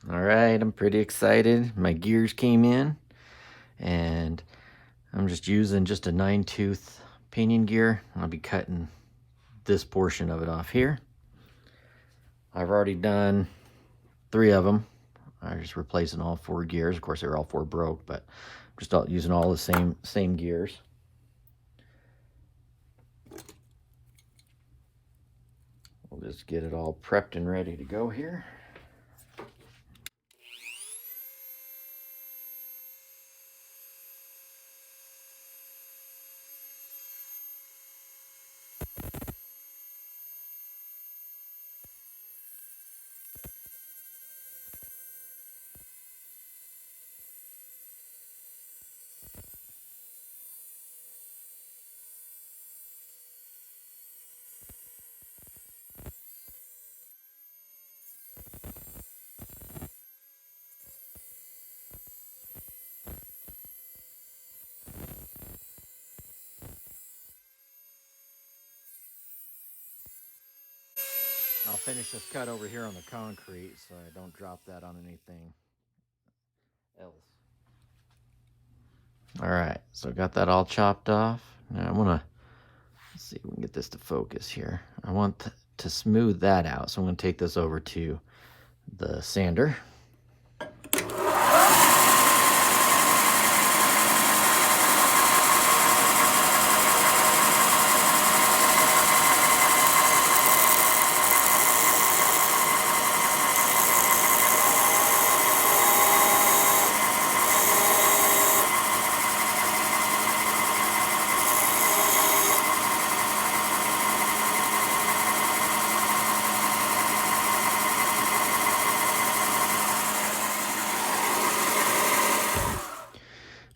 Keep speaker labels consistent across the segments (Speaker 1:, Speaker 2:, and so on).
Speaker 1: All right, I'm pretty excited. My gears came in, and I'm just using just a 9-tooth pinion gear. I'll be cutting this portion of it off here. I've already done 3 of them. I'm just replacing all 4 gears. Of course, they were all 4 broke, but I'm just using all the same gears. We'll just get it all prepped and ready to go here. I'll finish this cut over here on the concrete so I don't drop that on anything else. All right, so got that all chopped off. Now I want to see if we can get this to focus here. I want to smooth that out, so I'm going to take this over to the sander.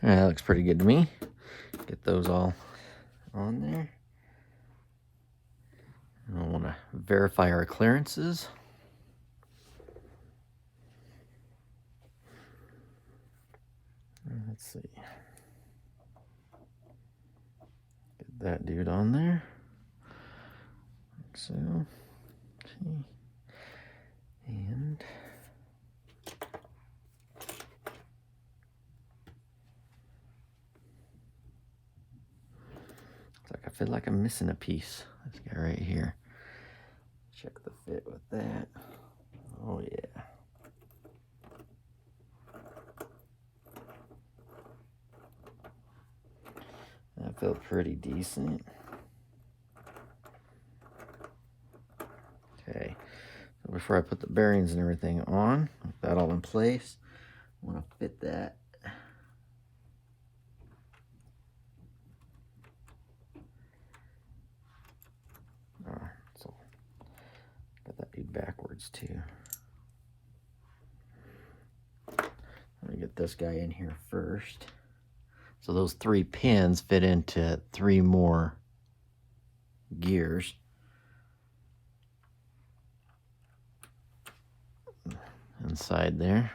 Speaker 1: All right, that looks pretty good to me. Get those all on there. I want to verify our clearances. Let's see. Get that dude on there. Like so. Okay. And I feel like I'm missing a piece. This guy right here. Check the fit with that. Oh yeah. That felt pretty decent. Okay, so before I put the bearings and everything on, with that all in place, I want to fit that. Oh, so got that dude backwards too. Let me get this guy in here first. So those 3 pins fit into 3 more gears. Inside there.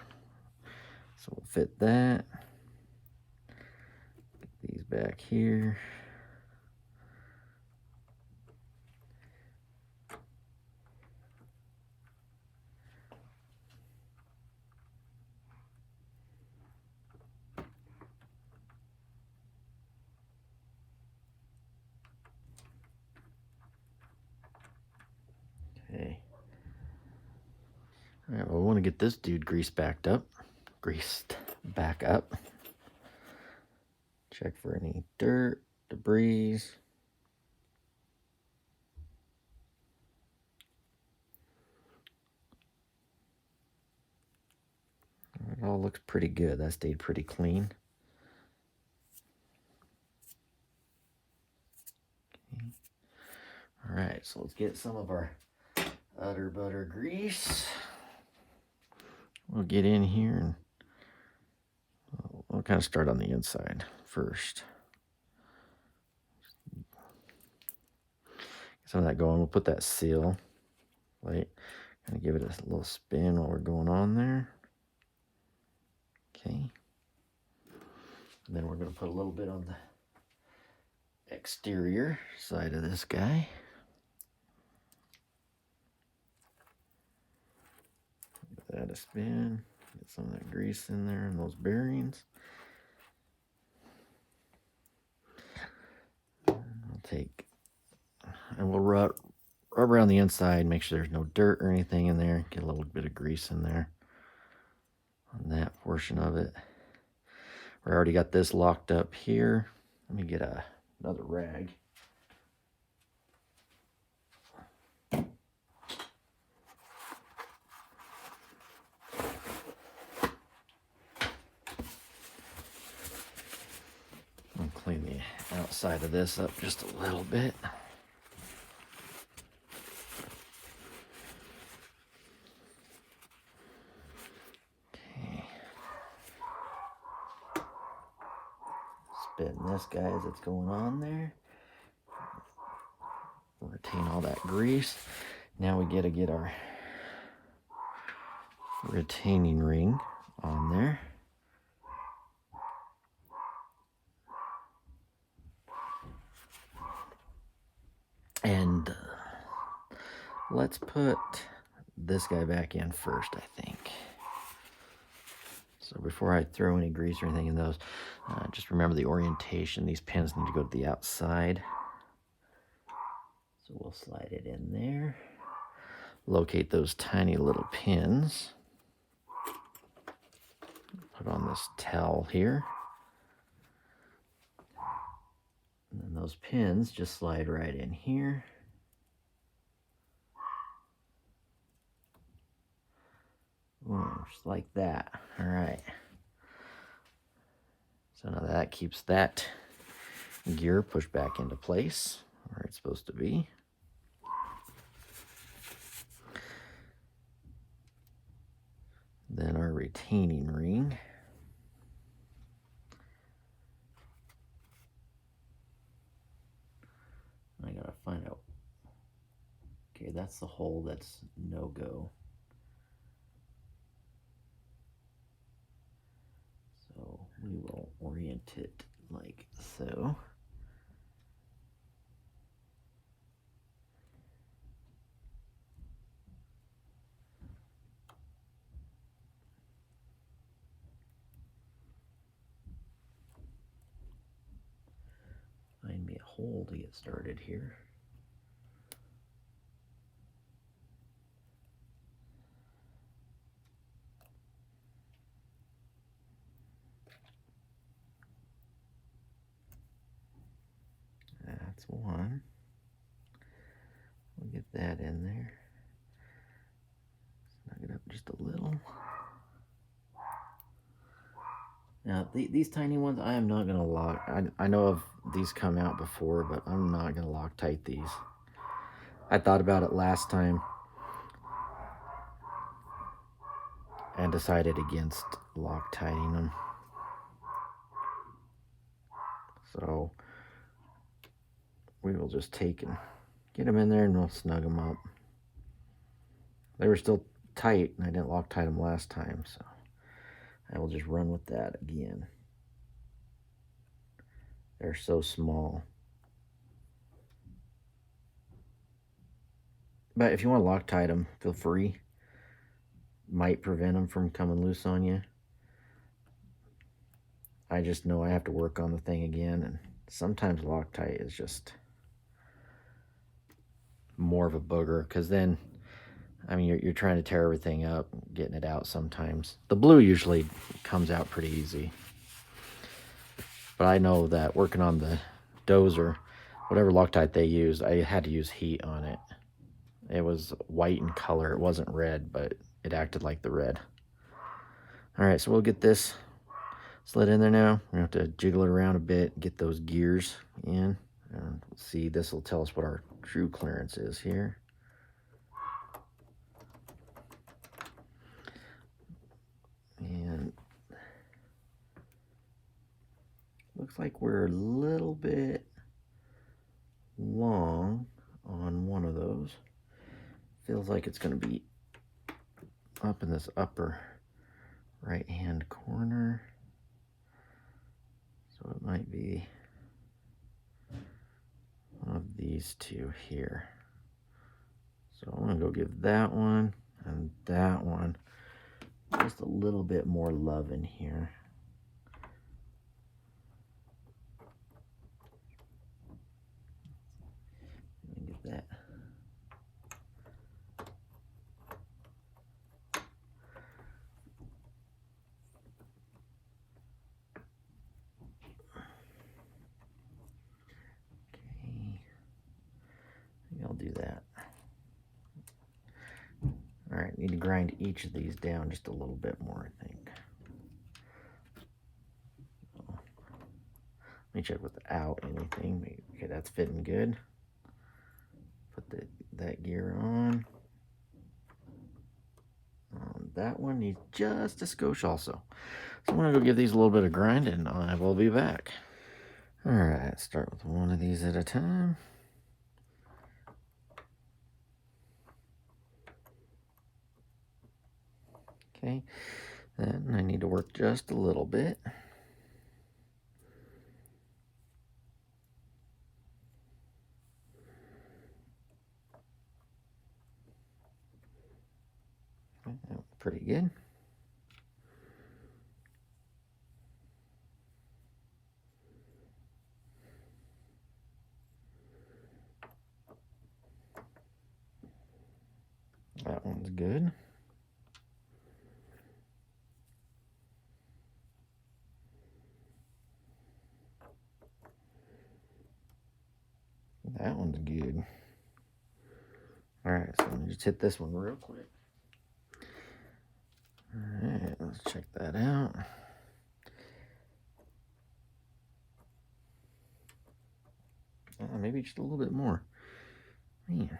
Speaker 1: So we'll fit that. Get these back here. Okay. All right, well, we want to get this dude greased back up. Check for any dirt, debris. It all looks pretty good. That stayed pretty clean. Okay. All right, so let's get some of our udder butter grease. We'll get in here and we'll kind of start on the inside first. Get some of that going. We'll put that seal light, kind of give it a little spin while we're going on there. Okay. And then we're going to put a little bit on the exterior side of this guy. that a spin. Get some of that grease in there and those bearings. I'll take, and we'll rub around the inside, make sure there's no dirt or anything in there. Get a little bit of grease in there on that portion of it. We already got this locked up here. Let me get another rag. I'll clean the outside of this up just a little bit. Okay. Spin this, guy, as it's going on there. Retain all that grease. Now we get to get our retaining ring on there. And let's put this guy back in first, I think. So before I throw any grease or anything in those, just remember the orientation. These pins need to go to the outside. So we'll slide it in there. Locate those tiny little pins. Put on this towel here. And then those pins just slide right in here. Ooh, just like that. All right. So now that keeps that gear pushed back into place where it's supposed to be. Then our retaining ring. I gotta find out. Okay, that's the hole that's no-go. So we will orient it like so. Find me a hole to get started here. That's one. We'll get that in there. Snug it up just a little. Now, these tiny ones, I am not going to lock. I know of these come out before, but I'm not going to Loctite these. I thought about it last time and decided against Loctiting them. So we will just take and get them in there and we'll snug them up. They were still tight and I didn't Loctite them last time, so I will just run with that again. They're so small. But if you want to Loctite them, feel free. Might prevent them from coming loose on you. I just know I have to work on the thing again, and sometimes Loctite is just more of a booger, because then, I mean, you're trying to tear everything up, getting it out sometimes. The blue usually comes out pretty easy. But I know that working on the Dozer, whatever Loctite they used, I had to use heat on it. It was white in color. It wasn't red, but it acted like the red. All right, so we'll get this slid in there now. We're going to have to jiggle it around a bit, get those gears in. And we'll see, this will tell us what our true clearance is here. And looks like we're a little bit long on one of those. Feels like it's going to be up in this upper right hand corner. So it might be one of these two here. So I'm going to go give that one and that one just a little bit more love in here. Let me get that. Okay, I think I'll do that. All right, need to grind each of these down just a little bit more, I think. Let me check without anything. Okay, that's fitting good. Put that gear on. That one needs just a skosh also. So I'm gonna go give these a little bit of grind and I will be back. All right, start with one of these at a time. Okay, then I need to work just a little bit. Pretty good. That one's good. That one's good. All right, so let me just hit this one real quick. All right, let's check that out. Maybe just a little bit more. Man.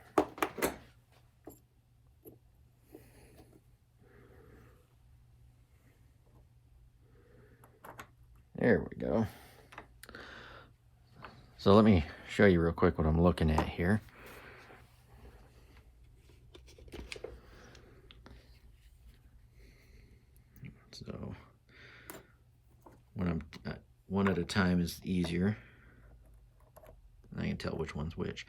Speaker 1: There we go. So let me show you real quick what I'm looking at here. So when I'm one at a time is easier. I can tell which one's which.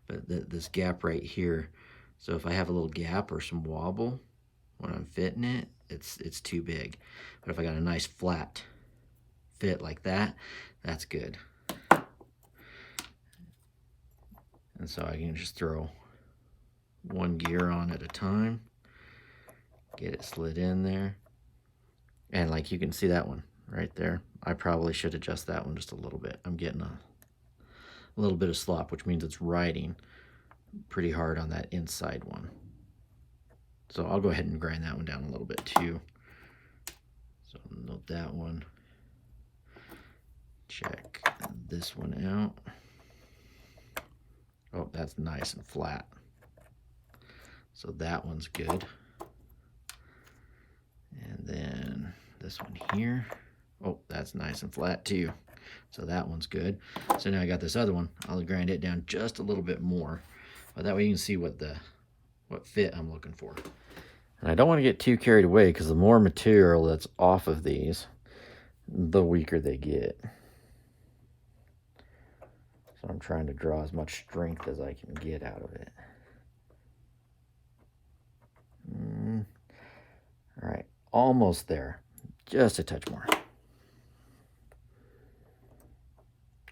Speaker 1: But this gap right here, so if I have a little gap or some wobble when I'm fitting it, it's too big. But if I got a nice flat fit like that, that's good. And so I can just throw one gear on at a time, get it slid in there. And like you can see that one right there. I probably should adjust that one just a little bit. I'm getting a little bit of slop, which means it's riding pretty hard on that inside one. So I'll go ahead and grind that one down a little bit too. So note that one. Check this one out. Oh, that's nice and flat. So that one's good. And then this one here. Oh, that's nice and flat too. So that one's good. So now I got this other one. I'll grind it down just a little bit more. But that way you can see what fit I'm looking for. And I don't want to get too carried away because the more material that's off of these, the weaker they get. So I'm trying to draw as much strength as I can get out of it. All right, almost there. Just a touch more.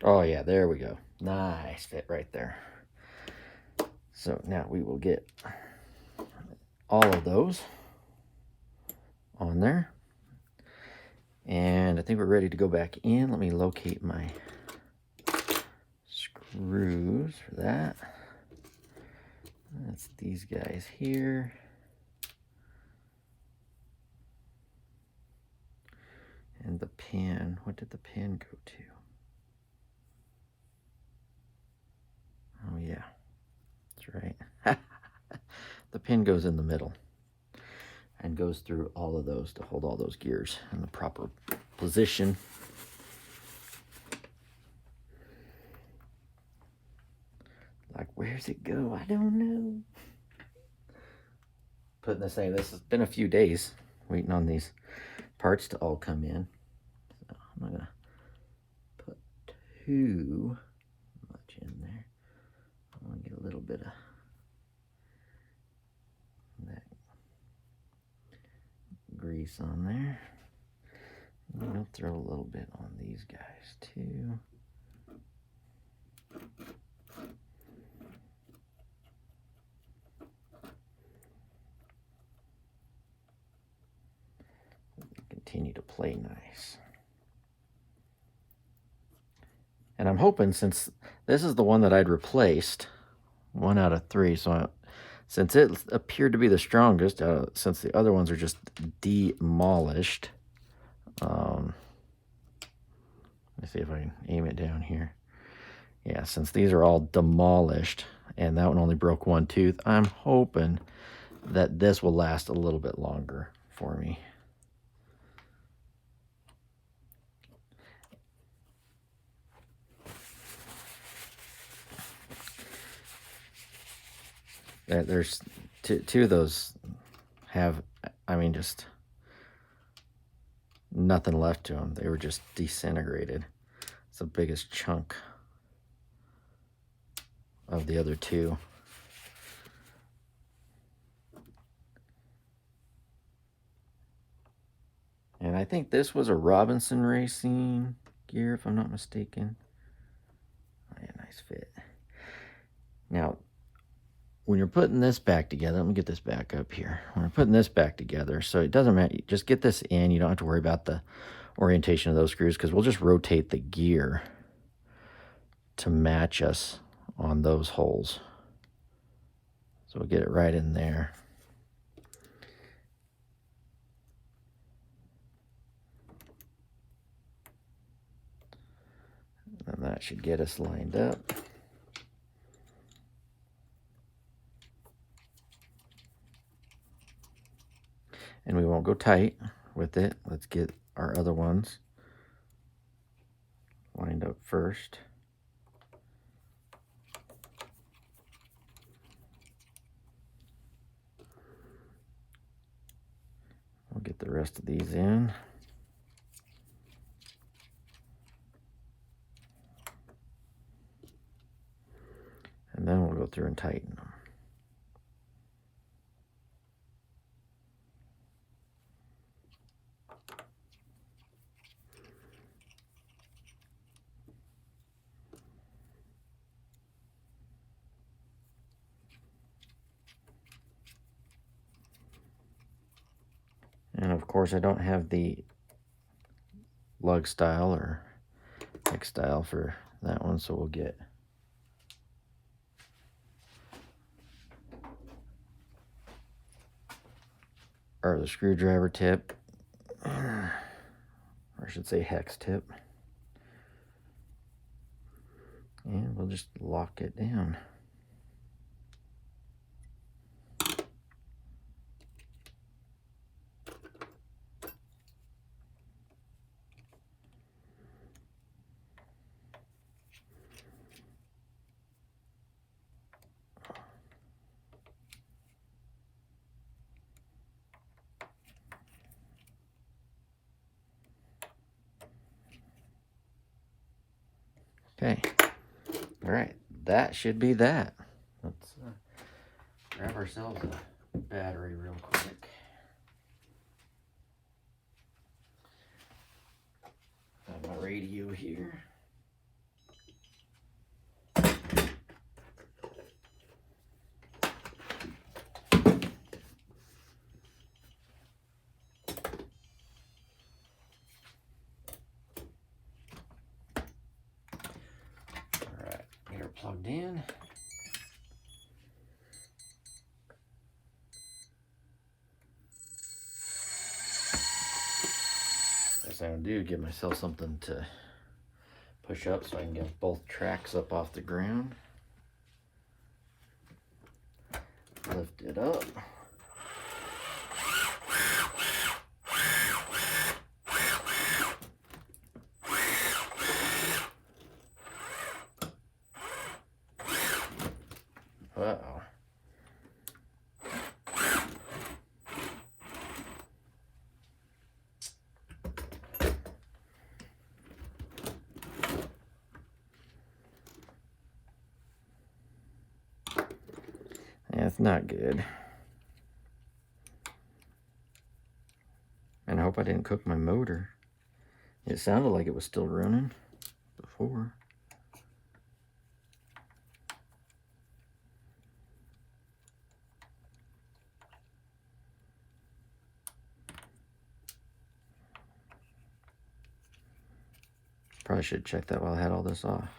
Speaker 1: Oh yeah, there we go. Nice fit right there. So now we will get all of those on there. And I think we're ready to go back in. Let me locate my screws for that. That's these guys here. And the pin, what did the pin go to? Oh yeah, that's right. The pin goes in the middle and goes through all of those to hold all those gears in the proper position. Like, where's it go? I don't know. Putting this in, this has been a few days waiting on these parts to all come in. So I'm not gonna put too much in there. I want to get a little bit of that grease on there. I'll throw a little bit on these guys too. Continue to play nice. And I'm hoping, since this is the one that I'd replaced, 1 out of 3, so since it appeared to be the strongest, since the other ones are just demolished, let me see if I can aim it down here. Yeah, since these are all demolished and that one only broke 1 tooth, I'm hoping that this will last a little bit longer for me. There's two of those have, I mean, just nothing left to them. They were just disintegrated. It's the biggest chunk of the other 2. And I think this was a Robinson Racing gear, if I'm not mistaken. Oh, yeah, nice fit. Now, when you're putting this back together, let me get this back up here. When we're putting this back together, so it doesn't matter, just get this in. You don't have to worry about the orientation of those screws, because we'll just rotate the gear to match us on those holes. So we'll get it right in there. And that should get us lined up. And we won't go tight with it. Let's get our other ones lined up first. We'll get the rest of these in. And then we'll go through and tighten them. And of course, I don't have the lug style or X style for that one, so we'll get the screwdriver tip, or I should say hex tip, and we'll just lock it down. Okay, all right, that should be that. Let's grab ourselves a battery real quick. Got my radio here. Plugged in. First thing I'm gonna do is give myself something to push up so I can get both tracks up off the ground. Lift it up. Uh-oh. Yeah, it's not good. hope I didn't cook my motor. It sounded like it was still running before. Probably should check that while I had all this off,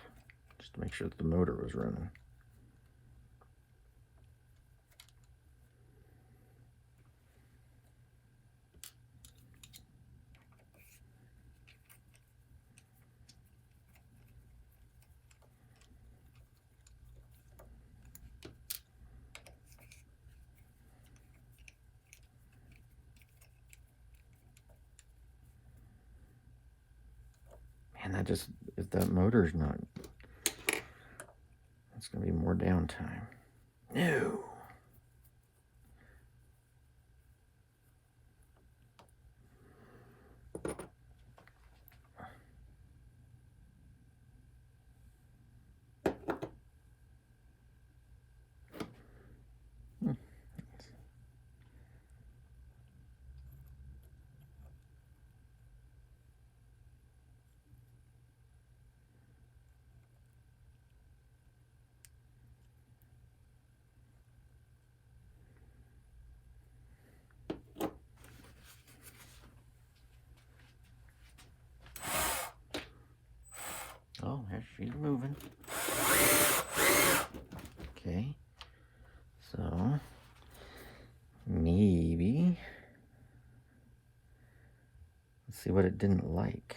Speaker 1: just to make sure that the motor was running. Man, that just, if that motor's not, it's gonna be more downtime. No. Oh, there she's moving. Okay. So, maybe, let's see what it didn't like.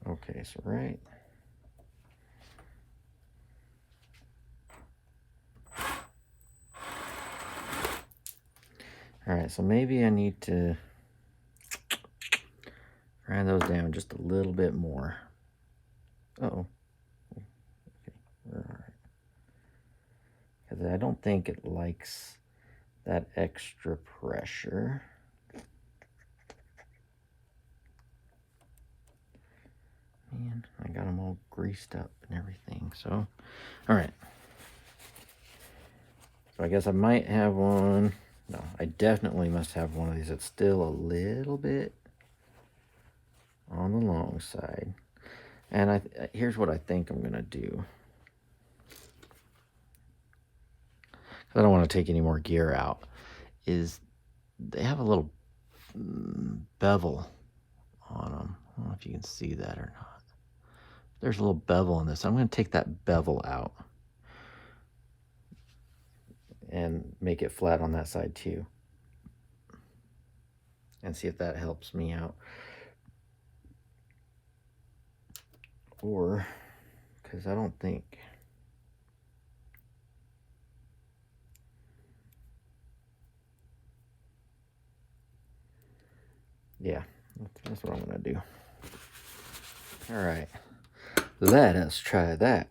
Speaker 1: Okay, so right. All right, so maybe I need to grind those down just a little bit more. Uh-oh. Okay, we're all right. Because I don't think it likes that extra pressure. Man, I got them all greased up and everything, so. All right. So I guess I might have one. No, I definitely must have one of these that's still a little bit on the long side. And here's what I think I'm gonna do. I don't want to take any more gear out. Is they have a little bevel on them. I don't know if you can see that or not. There's a little bevel in this. I'm gonna take that bevel out and make it flat on that side too, and see if that helps me out. Or, because I don't think, yeah, that's what I'm gonna do. All right, let us try that.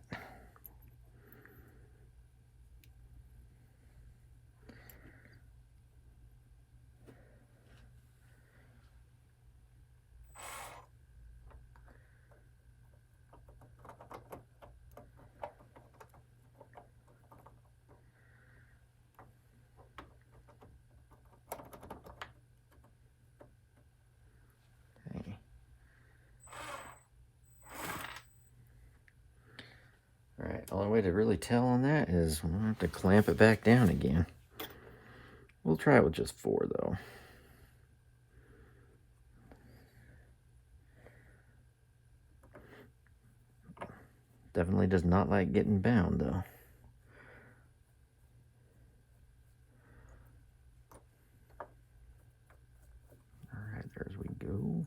Speaker 1: All right, only way to really tell on that is we'll have to clamp it back down again. We'll try it with just 4 though. Definitely does not like getting bound though. All right, there we go.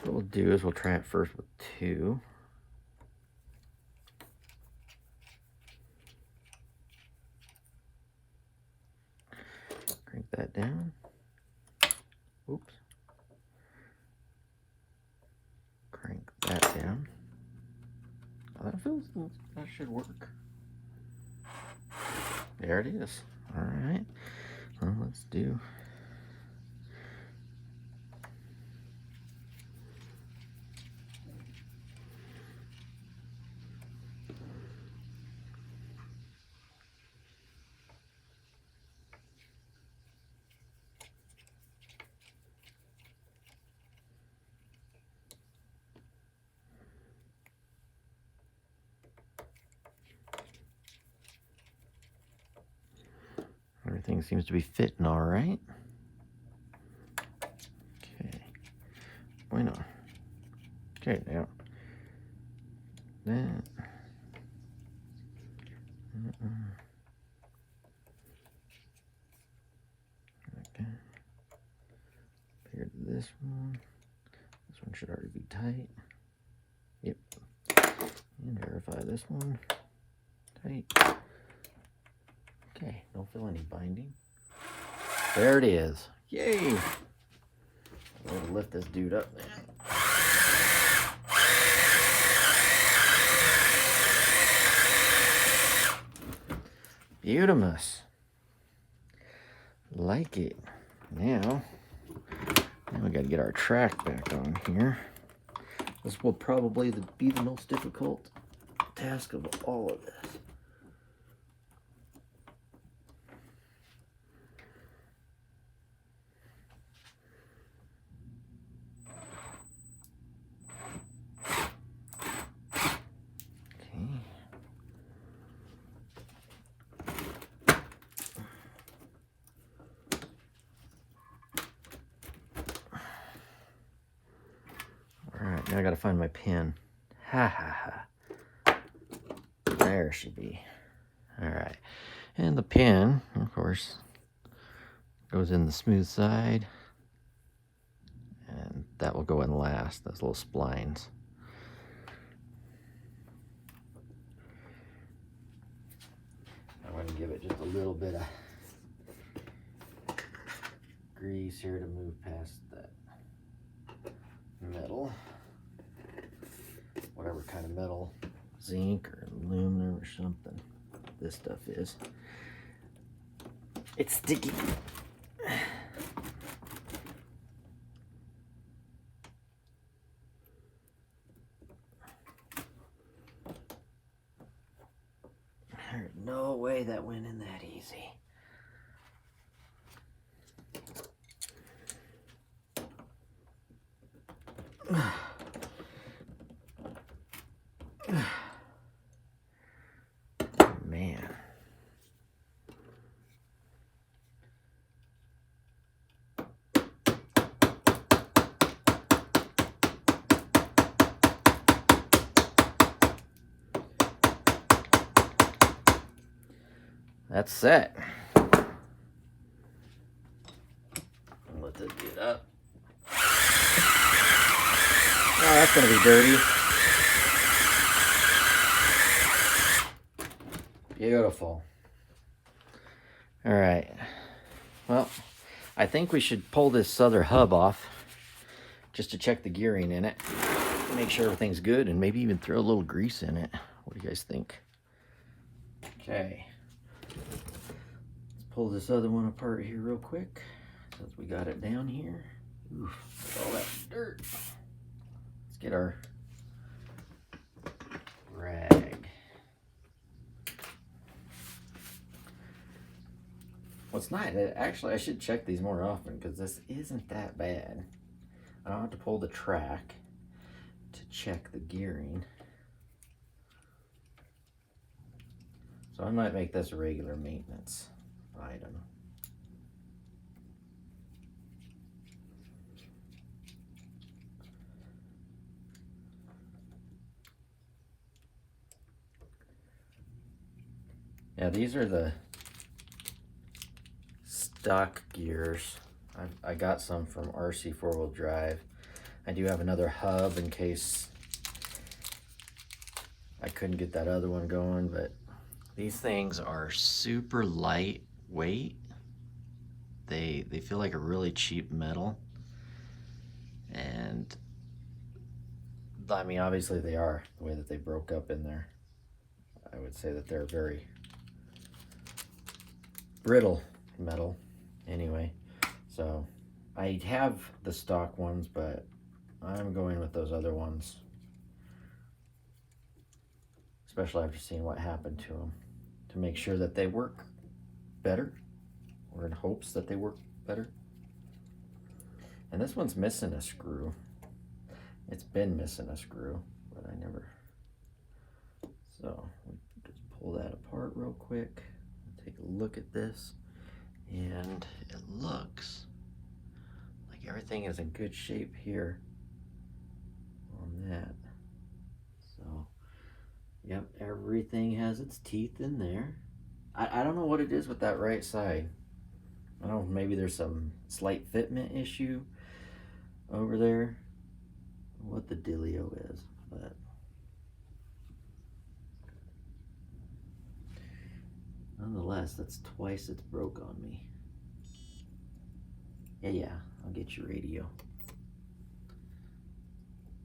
Speaker 1: What we'll do is we'll try it first with 2. down. Oops. Crank that down. Oh, that should work. There it is. All right. Well, let's do. Everything seems to be fitting all right. Okay. Bueno. Okay, now that. Okay. Compared to this one should already be tight. Yep. And verify this one. Tight. Okay, don't feel any binding. There it is. Yay! I'm going to lift this dude up then. Beautimous. Like it. Now we got to get our track back on here. This will probably be the most difficult task of all of this. Alright, now I gotta find my pin. Ha ha ha. There she be. Alright. And the pin, of course, goes in the smooth side. And that will go in last, those little splines. I'm going to give it just a little bit of grease here to move past that metal. Whatever kind of metal, zinc or aluminum or something this stuff is. It's sticky. There's no way that went in that easy. Man. That's set. Let this get up. Oh, that's gonna be dirty. Beautiful. All right. Well, I think we should pull this other hub off just to check the gearing in it. Make sure everything's good and maybe even throw a little grease in it. What do you guys think? Okay. Let's pull this other one apart here real quick since we got it down here. Oof, all that dirt. Let's get our rag. What's nice, actually I should check these more often because this isn't that bad. I don't have to pull the track to check the gearing. So I might make this a regular maintenance item. Yeah, these are the stock gears. I got some from RC 4-wheel drive. I do have another hub in case I couldn't get that other one going, but these things are super lightweight They feel like a really cheap metal, and I mean, obviously they are, the way that they broke up in there. I would say that they're very brittle metal anyway. So I have the stock ones, but I'm going with those other ones, especially after seeing what happened to them, to make sure that they work better, or in hopes that they work better. And this one's missing a screw. It's been missing a screw, but I never. So we just pull that apart real quick. Take a look at this, and it looks like everything is in good shape here on that. So, yep, everything has its teeth in there. I don't know what it is with that right side. I don't know, maybe there's some slight fitment issue over there, what the dealio is, but nonetheless, that's twice it's broke on me. Yeah, I'll get your radio.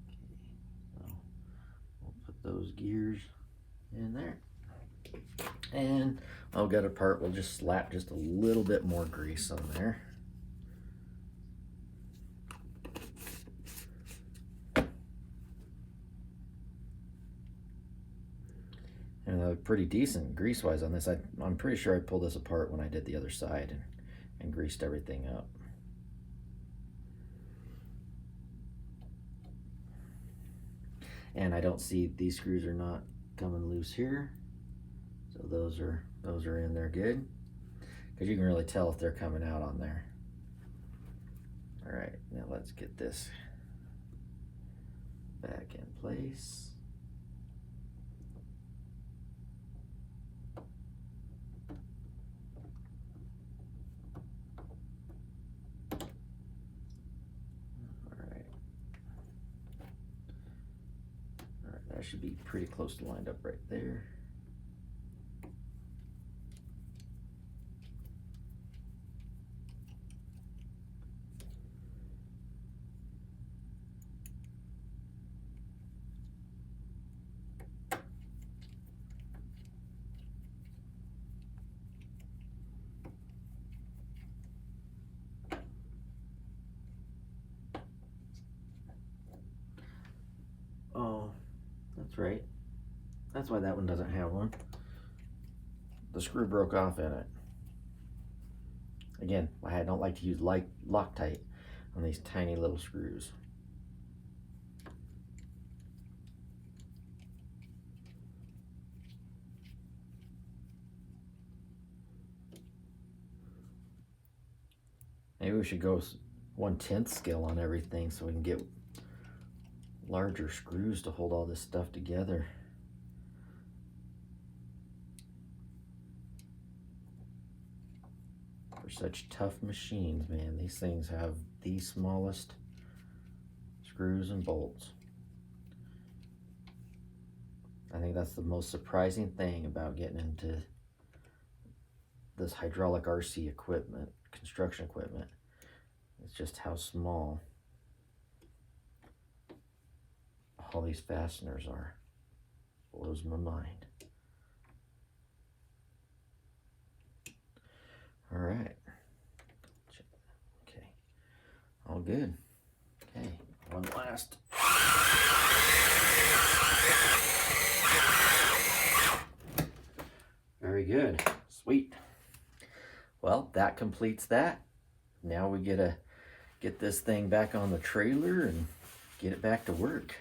Speaker 1: Okay, so we'll put those gears in there. And I'll get a part, we'll just slap just a little bit more grease on there. And pretty decent grease-wise on this. I'm pretty sure I pulled this apart when I did the other side and greased everything up. And I don't see these screws are not coming loose here. So those are in there good, because you can really tell if they're coming out on there. All right, now let's get this back in place. All right, that should be pretty close to lined up right there. Oh, that's right. That's why that one doesn't have one. The screw broke off in it. Again, I don't like to use Loctite on these tiny little screws. Maybe we should go 1/10 scale on everything so we can get larger screws to hold all this stuff together. For such tough machines, man, these things have the smallest screws and bolts. I think that's the most surprising thing about getting into this hydraulic RC equipment, construction equipment. It's just how small all these fasteners are. Blows my mind. All right. Okay. All good. Okay. One last. Very good. Sweet. Well, that completes that. Now we get this thing back on the trailer and get it back to work.